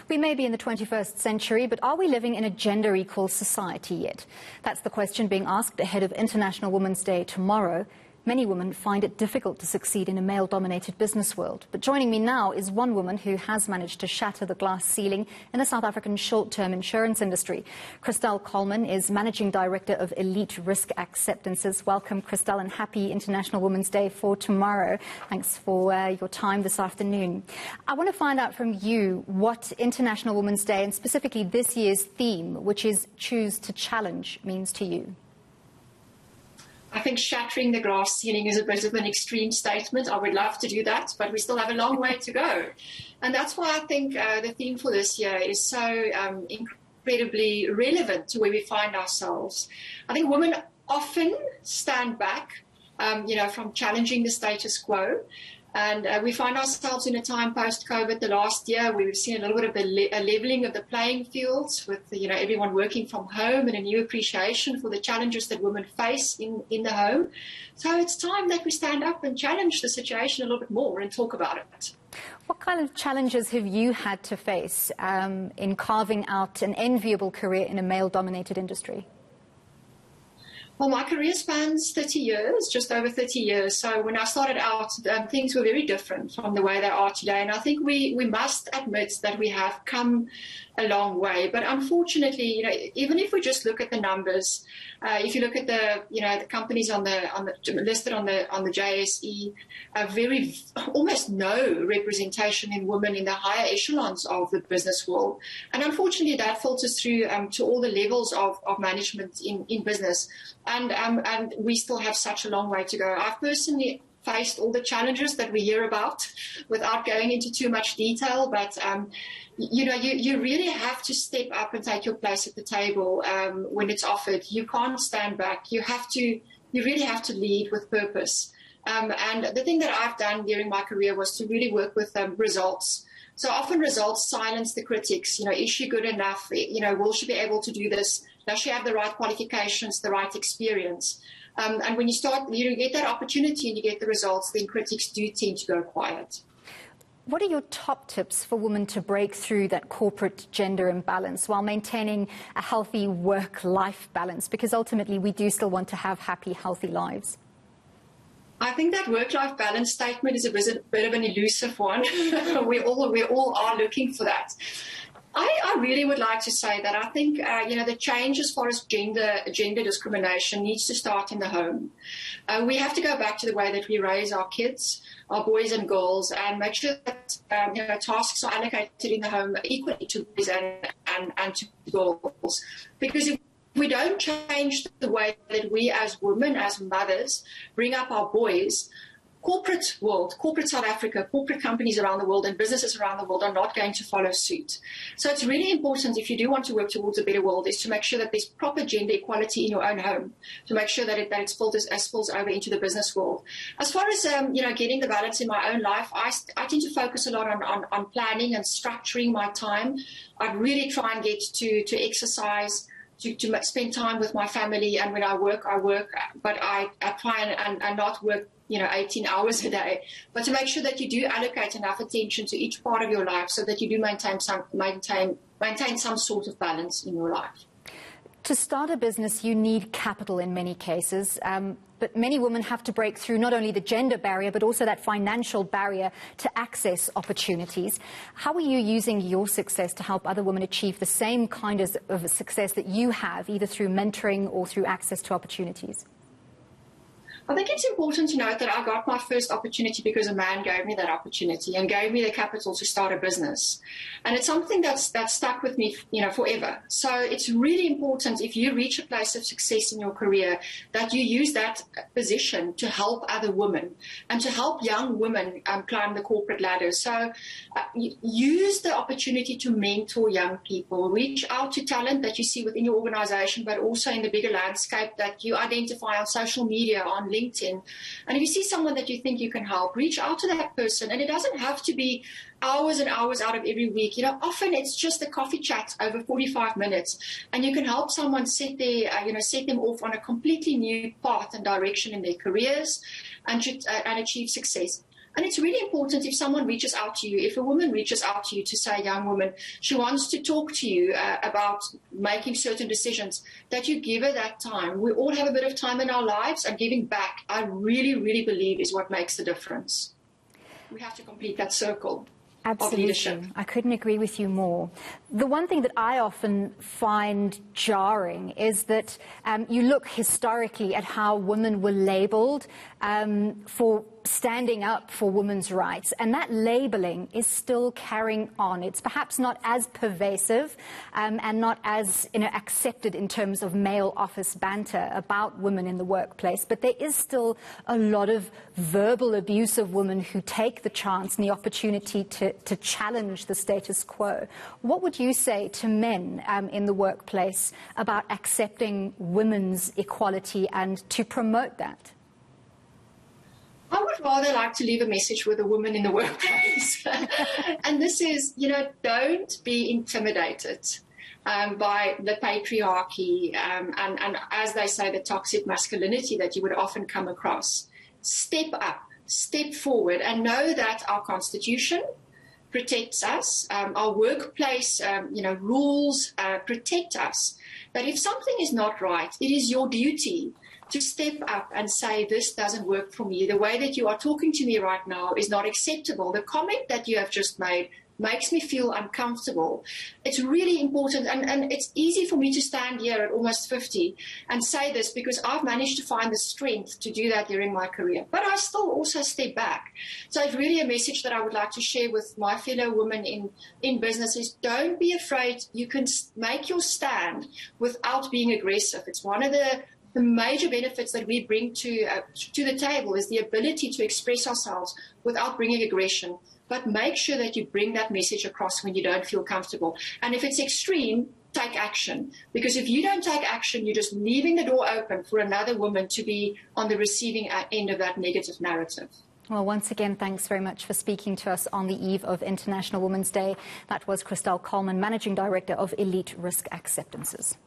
We may be in the 21st century, but are we living in a gender-equal society yet? That's the question being asked ahead of International Women's Day tomorrow. Many women find it difficult to succeed in a male-dominated business world. But joining me now is one woman who has managed to shatter the glass ceiling in the South African short-term insurance industry. Christelle Coleman is Managing Director of Elite Risk Acceptances. Welcome, Christelle, and happy International Women's Day for tomorrow. Thanks for your time this afternoon. I want to find out from you what International Women's Day, and specifically this year's theme, which is Choose to Challenge, means to you. I think shattering the glass ceiling is a bit of an extreme statement. I would love to do that, but we still have a long way to go. And that's why I think the theme for this year is so incredibly relevant to where we find ourselves. I think women often stand back, from challenging the status quo. And we find ourselves in a time post-COVID. The last year, we've seen a little bit of a leveling of the playing fields with, everyone working from home and a new appreciation for the challenges that women face in the home. So it's time that we stand up and challenge the situation a little bit more and talk about it. What kind of challenges have you had to face in carving out an enviable career in a male-dominated industry? Well, my career spans 30 years, just over 30 years. So when I started out, things were very different from the way they are today. And I think we must admit that we have come a long way. But unfortunately, even if we just look at the numbers, if you look at the companies listed on the JSE, very almost no representation in women in the higher echelons of the business world. And unfortunately, that filters through to all the levels of management in business. And we still have such a long way to go. I've personally faced all the challenges that we hear about without going into too much detail. But, you really have to step up and take your place at the table when it's offered. You can't stand back. You really have to lead with purpose. And the thing that I've done during my career was to really work with results. So often results silence the critics. Is she good enough? Will she be able to do this? Does she have the right qualifications, the right experience? And when you get that opportunity and you get the results, then critics do tend to go quiet. What are your top tips for women to break through that corporate gender imbalance while maintaining a healthy work-life balance? Because ultimately, we do still want to have happy, healthy lives. I think that work-life balance statement is a bit of an elusive one. we all are looking for that. I really would like to say that I think, the change as far as gender discrimination needs to start in the home. We have to go back to the way that we raise our kids, our boys and girls, and make sure that, tasks are allocated in the home equally to boys and to girls. Because if we don't change the way that we as women, as mothers, bring up our boys, corporate South Africa, corporate companies around the world and businesses around the world are not going to follow suit. So it's really important, if you do want to work towards a better world, is to make sure that there's proper gender equality in your own home, to make sure that it spills over into the business world. As far as, getting the balance in my own life, I tend to focus a lot on planning and structuring my time. I really try and get to exercise, to spend time with my family, and when I work, but I try and not work 18 hours a day, but to make sure that you do allocate enough attention to each part of your life so that you do maintain some sort of balance in your life. To start a business, you need capital in many cases, but many women have to break through not only the gender barrier, but also that financial barrier to access opportunities. How are you using your success to help other women achieve the same kind of success that you have, either through mentoring or through access to opportunities? I think it's important to note that I got my first opportunity because a man gave me that opportunity and gave me the capital to start a business. And it's something that's stuck with me, forever. So it's really important, if you reach a place of success in your career, that you use that position to help other women and to help young women climb the corporate ladder. So use the opportunity to mentor young people. Reach out to talent that you see within your organization, but also in the bigger landscape that you identify on social media, on LinkedIn. And if you see someone that you think you can help, reach out to that person. And it doesn't have to be hours and hours out of every week. Often it's just a coffee chat over 45 minutes, and you can help someone set them off on a completely new path and direction in their careers and achieve success. And it's really important if someone reaches out to you, if a woman reaches out to you to say, young woman, she wants to talk to you about making certain decisions, that you give her that time. We all have a bit of time in our lives, and giving back, I really, really believe, is what makes the difference. We have to complete that circle. Absolutely. I couldn't agree with you more. The one thing that I often find jarring is that you look historically at how women were labelled for standing up for women's rights, and that labelling is still carrying on. It's perhaps not as pervasive and not as accepted in terms of male office banter about women in the workplace, but there is still a lot of verbal abuse of women who take the chance and the opportunity to challenge the status quo. What would you say to men in the workplace about accepting women's equality and to promote that? I would rather like to leave a message with a woman in the workplace. And this is, don't be intimidated by the patriarchy and, as they say, the toxic masculinity that you would often come across. Step up, step forward, and know that our Constitution protects us, our workplace, rules protect us. But if something is not right, it is your duty to step up and say, this doesn't work for me. The way that you are talking to me right now is not acceptable. The comment that you have just made makes me feel uncomfortable. It's really important, and it's easy for me to stand here at almost 50 and say this because I've managed to find the strength to do that during my career. But I still also step back. So it's really a message that I would like to share with my fellow women in business is don't be afraid. You can make your stand without being aggressive. It's one of the major benefits that we bring to the table is the ability to express ourselves without bringing aggression. But make sure that you bring that message across when you don't feel comfortable. And if it's extreme, take action. Because if you don't take action, you're just leaving the door open for another woman to be on the receiving end of that negative narrative. Well, once again, thanks very much for speaking to us on the eve of International Women's Day. That was Christelle Coleman, Managing Director of Elite Risk Acceptances.